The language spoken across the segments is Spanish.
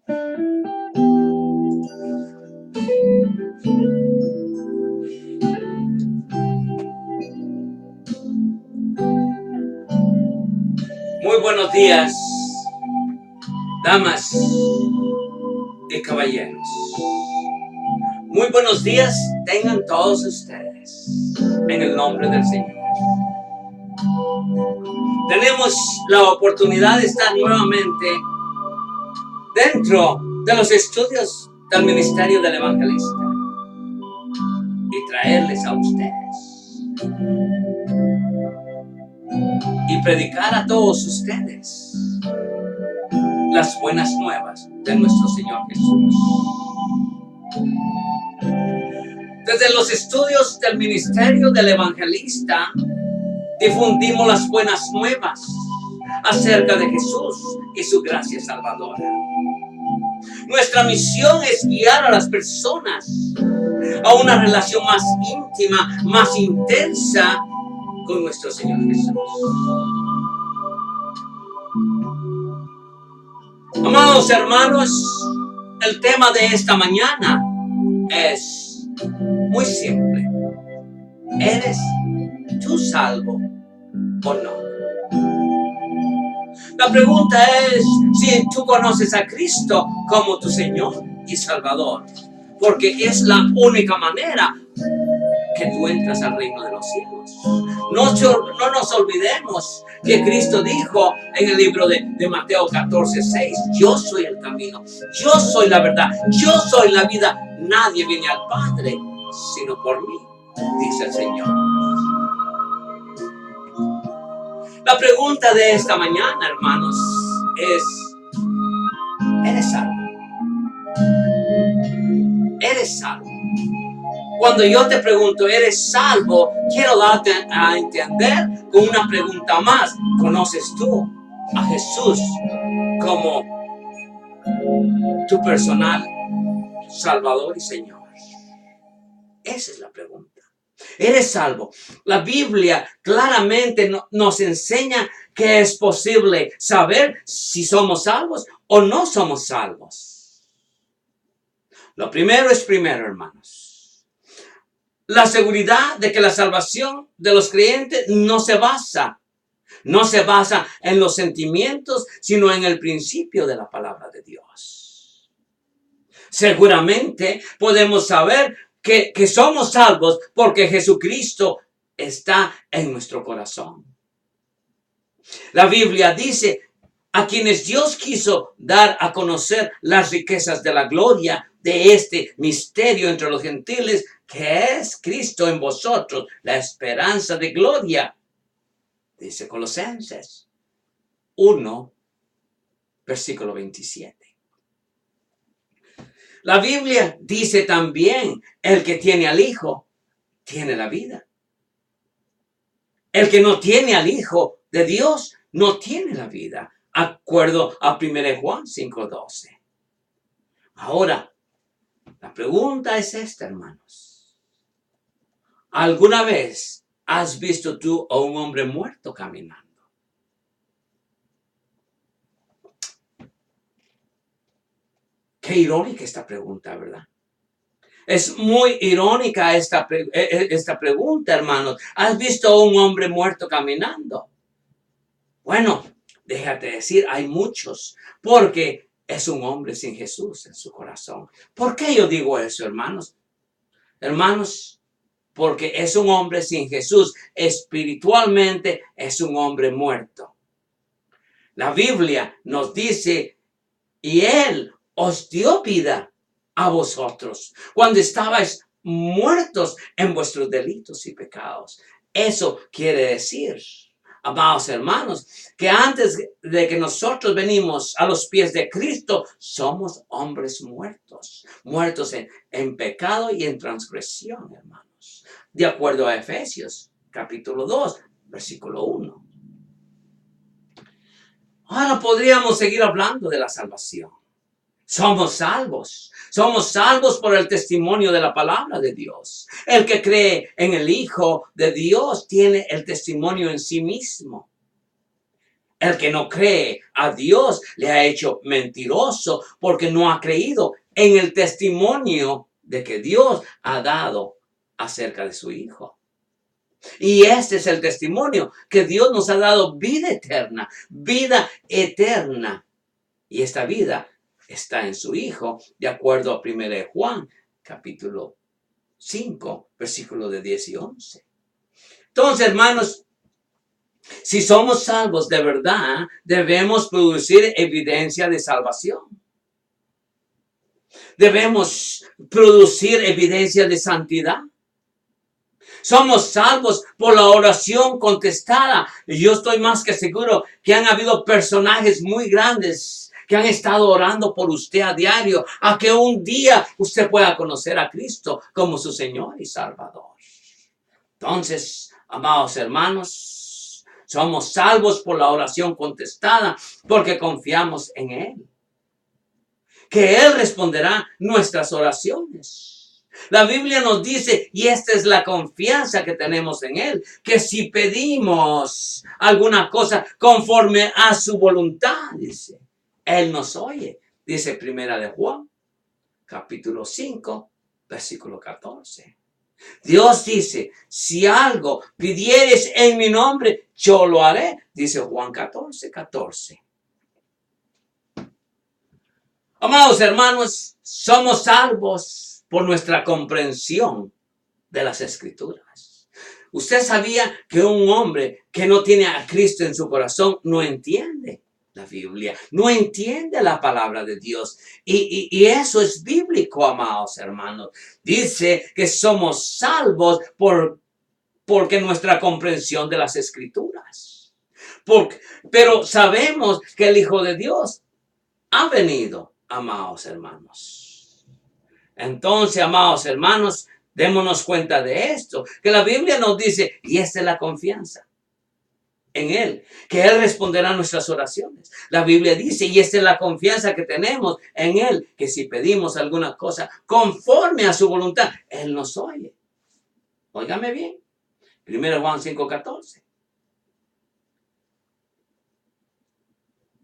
Muy buenos días, damas y caballeros. Muy buenos días tengan todos ustedes, en el nombre del Señor. Tenemos la oportunidad de estar nuevamente dentro de los estudios del ministerio del evangelista y traerles a ustedes y predicar a todos ustedes las buenas nuevas de nuestro Señor Jesús. Desde los estudios del ministerio del evangelista difundimos las buenas nuevas acerca de Jesús y su gracia salvadora. Nuestra misión es guiar a las personas a una relación más íntima, más intensa con nuestro Señor Jesús. Amados hermanos, el tema de esta mañana es muy simple. ¿Eres tú salvo o no? La pregunta es si tú conoces a Cristo como tu Señor y Salvador, porque es la única manera que tú entras al reino de los cielos. No nos olvidemos que Cristo dijo en el libro de Mateo 14:6, yo soy el camino, yo soy la verdad, yo soy la vida, nadie viene al Padre sino por mí, dice el Señor. La pregunta de esta mañana, hermanos, es, ¿eres salvo? ¿Eres salvo? Cuando yo te pregunto, ¿eres salvo? Quiero darte a entender con una pregunta más. ¿Conoces tú a Jesús como tu personal Salvador y Señor? Esa es la pregunta. ¿Eres salvo? La Biblia claramente nos enseña que es posible saber si somos salvos o no somos salvos. Lo primero es primero, hermanos. La seguridad de que la salvación de los creyentes no se basa en los sentimientos, sino en el principio de la palabra de Dios. Seguramente podemos saber que somos salvos porque Jesucristo está en nuestro corazón. La Biblia dice, a quienes Dios quiso dar a conocer las riquezas de la gloria de este misterio entre los gentiles, que es Cristo en vosotros, la esperanza de gloria. Dice Colosenses 1, versículo 27. La Biblia dice también, el que tiene al Hijo, tiene la vida. El que no tiene al Hijo de Dios, no tiene la vida. Acuerdo a 1 Juan 5:12. Ahora, la pregunta es esta, hermanos. ¿Alguna vez has visto tú a un hombre muerto caminando? Qué irónica esta pregunta, ¿verdad? Es muy irónica esta pregunta, hermanos. ¿Has visto a un hombre muerto caminando? Bueno, déjate decir, hay muchos, porque es un hombre sin Jesús en su corazón. ¿Por qué yo digo eso, hermanos? Hermanos, porque es un hombre sin Jesús. Espiritualmente es un hombre muerto. La Biblia nos dice, y Él os dio vida a vosotros cuando estabais muertos en vuestros delitos y pecados. Eso quiere decir, amados hermanos, que antes de que nosotros venimos a los pies de Cristo, somos hombres muertos en pecado y en transgresión, hermanos. De acuerdo a Efesios, capítulo 2, versículo 1. Ahora podríamos seguir hablando de la salvación. Somos salvos por el testimonio de la palabra de Dios. El que cree en el Hijo de Dios tiene el testimonio en sí mismo. El que no cree a Dios le ha hecho mentiroso porque no ha creído en el testimonio de que Dios ha dado acerca de su Hijo. Y este es el testimonio, que Dios nos ha dado vida eterna, vida eterna. Y esta vida está en su Hijo, de acuerdo a 1 Juan, capítulo 5, versículos de 10 y 11. Entonces, hermanos, si somos salvos de verdad, debemos producir evidencia de salvación. Debemos producir evidencia de santidad. Somos salvos por la oración contestada. Y yo estoy más que seguro que han habido personajes muy grandes que han estado orando por usted a diario, a que un día usted pueda conocer a Cristo como su Señor y Salvador. Entonces, amados hermanos, somos salvos por la oración contestada porque confiamos en Él. Que Él responderá nuestras oraciones. La Biblia nos dice, y esta es la confianza que tenemos en Él, que si pedimos alguna cosa conforme a su voluntad, dice, Él nos oye. Dice 1 Juan, capítulo 5, versículo 14. Dios dice, si algo pidieres en mi nombre, yo lo haré. Dice Juan 14, 14. Amados hermanos, somos salvos por nuestra comprensión de las Escrituras. Usted sabía que un hombre que no tiene a Cristo en su corazón no entiende la Biblia, no entiende la palabra de Dios. Y eso es bíblico, amados hermanos. Dice que somos salvos porque nuestra comprensión de las Escrituras. Pero sabemos que el Hijo de Dios ha venido, amados hermanos. Entonces, amados hermanos, démonos cuenta de esto, que la Biblia nos dice, y esta es la confianza en Él, que Él responderá nuestras oraciones. La Biblia dice, y esta es la confianza que tenemos en Él, que si pedimos alguna cosa conforme a su voluntad, Él nos oye. Óigame bien, 1 Juan 5:14.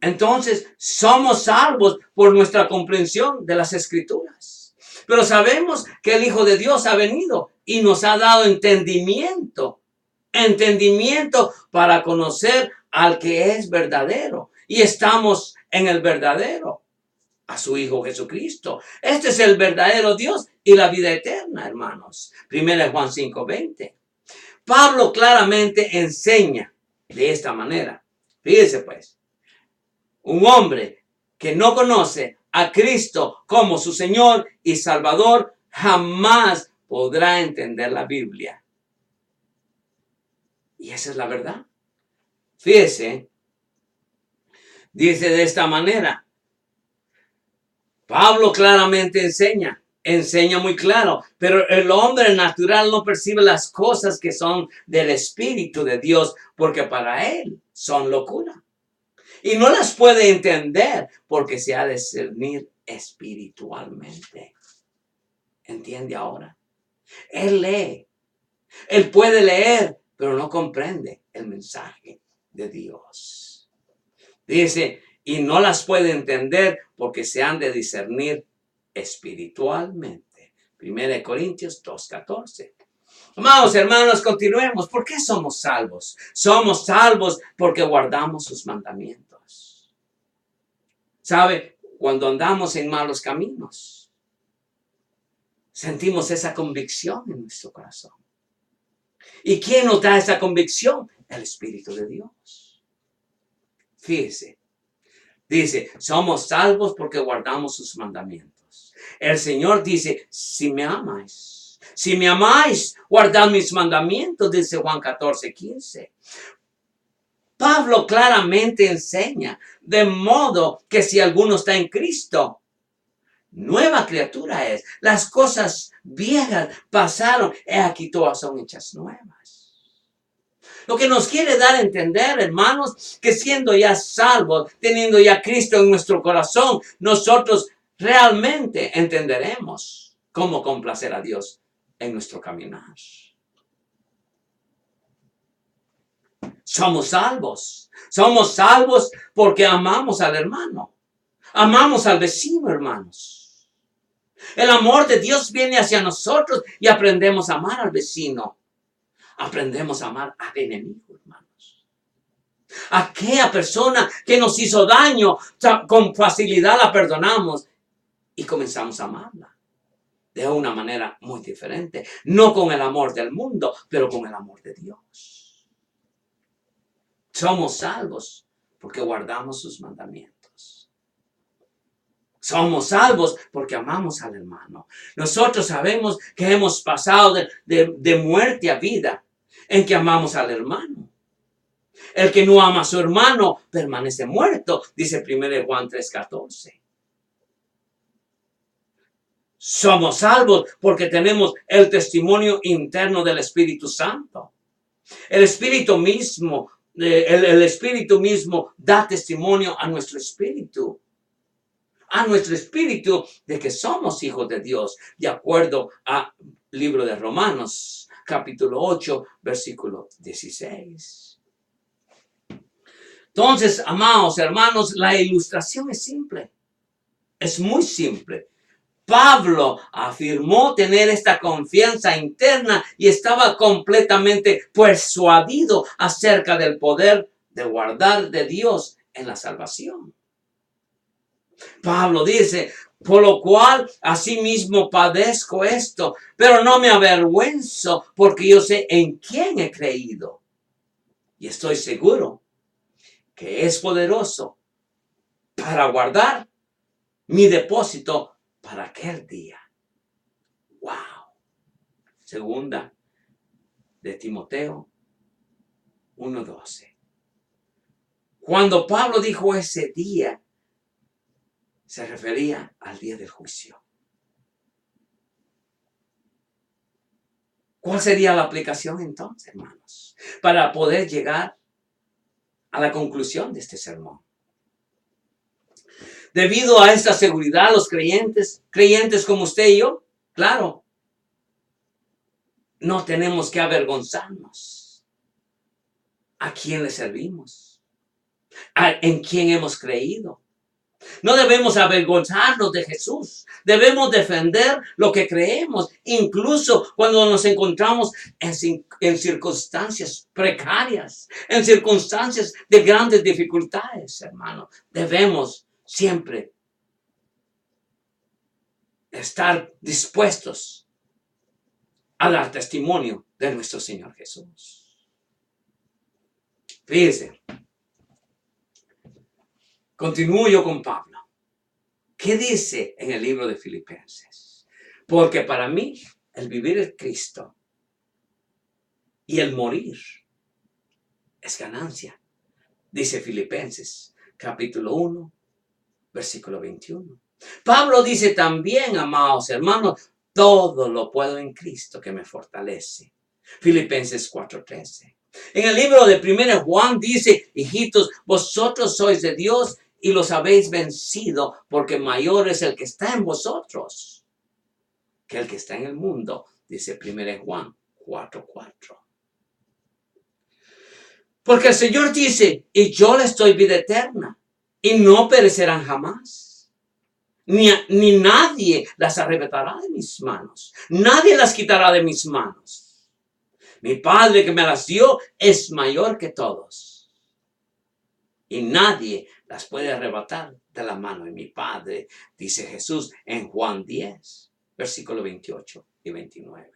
Entonces, somos salvos por nuestra comprensión de las Escrituras. Pero sabemos que el Hijo de Dios ha venido y nos ha dado entendimiento para conocer al que es verdadero. Y estamos en el verdadero, a su Hijo Jesucristo. Este es el verdadero Dios y la vida eterna, hermanos. 1 Juan 5:20. Pablo claramente enseña de esta manera. Fíjese pues. Un hombre que no conoce a Cristo como su Señor y Salvador jamás podrá entender la Biblia. Y esa es la verdad. Fíjese, dice de esta manera. Pablo claramente enseña muy claro, pero el hombre natural no percibe las cosas que son del Espíritu de Dios, porque para él son locura. Y no las puede entender porque se ha de discernir espiritualmente. ¿Entiende ahora? Él lee. Él puede leer, pero no comprende el mensaje de Dios. Dice, y no las puede entender porque se han de discernir espiritualmente. 1 Corintios 2:14. Amados hermanos, continuemos. ¿Por qué somos salvos? Somos salvos porque guardamos sus mandamientos. ¿Sabe? Cuando andamos en malos caminos, sentimos esa convicción en nuestro corazón. ¿Y quién nos da esa convicción? El Espíritu de Dios. Fíjese. Dice, somos salvos porque guardamos sus mandamientos. El Señor dice, si me amáis, guardad mis mandamientos, dice Juan 14:15. Pablo claramente enseña, de modo que si alguno está en Cristo, nueva criatura es. Las cosas viejas pasaron, aquí todas son hechas nuevas. Lo que nos quiere dar a entender, hermanos, que siendo ya salvos, teniendo ya Cristo en nuestro corazón, nosotros realmente entenderemos cómo complacer a Dios en nuestro caminar. Somos salvos. Somos salvos porque amamos al hermano. Amamos al vecino, hermanos. El amor de Dios viene hacia nosotros y aprendemos a amar al vecino. Aprendemos a amar al enemigo, hermanos. Aquella persona que nos hizo daño, con facilidad la perdonamos y comenzamos a amarla de una manera muy diferente. No con el amor del mundo, pero con el amor de Dios. Somos salvos porque guardamos sus mandamientos. Somos salvos porque amamos al hermano. Nosotros sabemos que hemos pasado de muerte a vida en que amamos al hermano. El que no ama a su hermano permanece muerto, dice 1 Juan 3:14. Somos salvos porque tenemos el testimonio interno del Espíritu Santo. El Espíritu mismo, el Espíritu mismo da testimonio a nuestro espíritu. A nuestro espíritu de que somos hijos de Dios, de acuerdo al libro de Romanos, capítulo 8, versículo 16. Entonces, amados hermanos, la ilustración es simple. Es muy simple. Pablo afirmó tener esta confianza interna y estaba completamente persuadido acerca del poder de guardar de Dios en la salvación. Pablo dice, por lo cual asimismo padezco esto, pero no me avergüenzo porque yo sé en quién he creído. Y estoy seguro que es poderoso para guardar mi depósito para aquel día. ¡Wow! Segunda de Timoteo 1:12. Cuando Pablo dijo ese día, se refería al día del juicio. ¿Cuál sería la aplicación entonces, hermanos, para poder llegar a la conclusión de este sermón? Debido a esta seguridad, los creyentes como usted y yo, claro, no tenemos que avergonzarnos. ¿A quién le servimos? ¿En quién hemos creído? No debemos avergonzarnos de Jesús. Debemos defender lo que creemos, incluso cuando nos encontramos en circunstancias precarias, en circunstancias de grandes dificultades, hermano. Debemos siempre estar dispuestos a dar testimonio de nuestro Señor Jesús. Fíjense. Continúo yo con Pablo. ¿Qué dice en el libro de Filipenses? Porque para mí el vivir es Cristo y el morir es ganancia. Dice Filipenses capítulo 1, versículo 21. Pablo dice también, amados hermanos, todo lo puedo en Cristo que me fortalece. Filipenses 4:13. En el libro de 1 Juan dice, hijitos, vosotros sois de Dios y los habéis vencido, porque mayor es el que está en vosotros que el que está en el mundo, dice 1 Juan 4:4. Porque el Señor dice, y yo les doy vida eterna, y no perecerán jamás. Ni nadie las arrebatará de mis manos. Nadie las quitará de mis manos. Mi Padre que me las dio es mayor que todos. Y nadie las puede arrebatar de la mano de mi Padre, dice Jesús en Juan 10, versículo 28 y 29.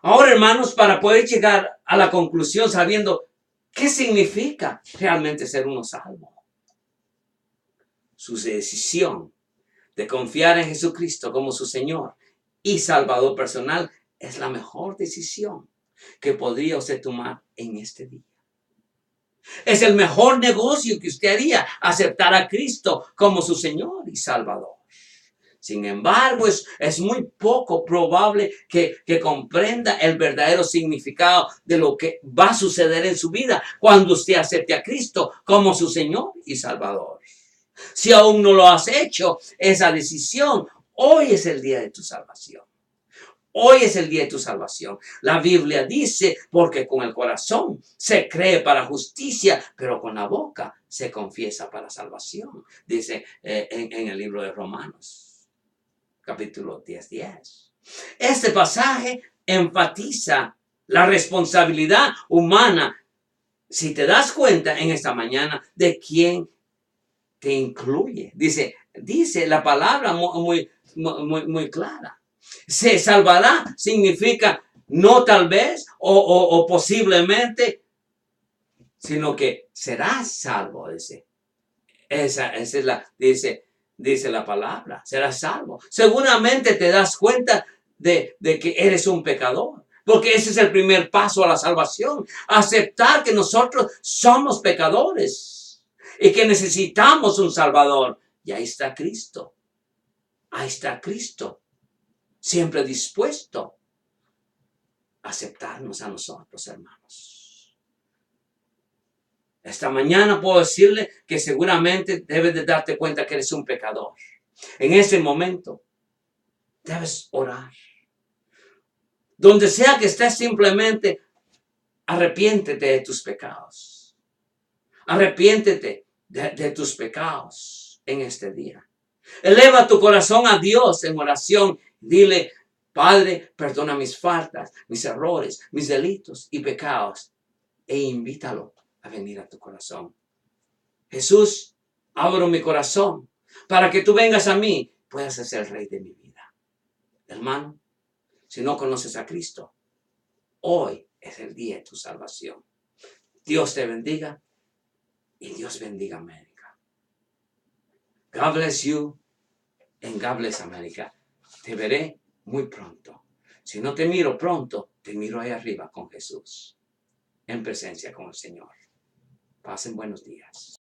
Ahora, hermanos, para poder llegar a la conclusión sabiendo qué significa realmente ser uno salvo. Su decisión de confiar en Jesucristo como su Señor y Salvador personal es la mejor decisión que podría usted tomar en este día. Es el mejor negocio que usted haría, aceptar a Cristo como su Señor y Salvador. Sin embargo, es muy poco probable que comprenda el verdadero significado de lo que va a suceder en su vida cuando usted acepte a Cristo como su Señor y Salvador. Si aún no lo has hecho, esa decisión, hoy es el día de tu salvación. Hoy es el día de tu salvación. La Biblia dice, porque con el corazón se cree para justicia, pero con la boca se confiesa para salvación. Dice en el libro de Romanos, capítulo 10:10. Este pasaje enfatiza la responsabilidad humana, si te das cuenta en esta mañana, de quién te incluye. Dice la palabra muy clara. Se salvará significa no tal vez o posiblemente, sino que serás salvo. Esa es dice la palabra, serás salvo. Seguramente te das cuenta de que eres un pecador. Porque ese es el primer paso a la salvación. Aceptar que nosotros somos pecadores y que necesitamos un Salvador. Y ahí está Cristo. Ahí está Cristo. Siempre dispuesto a aceptarnos a nosotros, hermanos. Esta mañana puedo decirle que seguramente debes de darte cuenta que eres un pecador. En ese momento debes orar. Donde sea que estés, simplemente arrepiéntete de tus pecados. Arrepiéntete de tus pecados en este día. Eleva tu corazón a Dios en oración. Dile, Padre, perdona mis faltas, mis errores, mis delitos y pecados. E invítalo a venir a tu corazón. Jesús, abro mi corazón para que tú vengas a mí, puedas ser el rey de mi vida. Hermano, si no conoces a Cristo, hoy es el día de tu salvación. Dios te bendiga y Dios bendiga a América. God bless you and God bless América. Te veré muy pronto. Si no te miro pronto, te miro ahí arriba con Jesús, en presencia con el Señor. Pasen buenos días.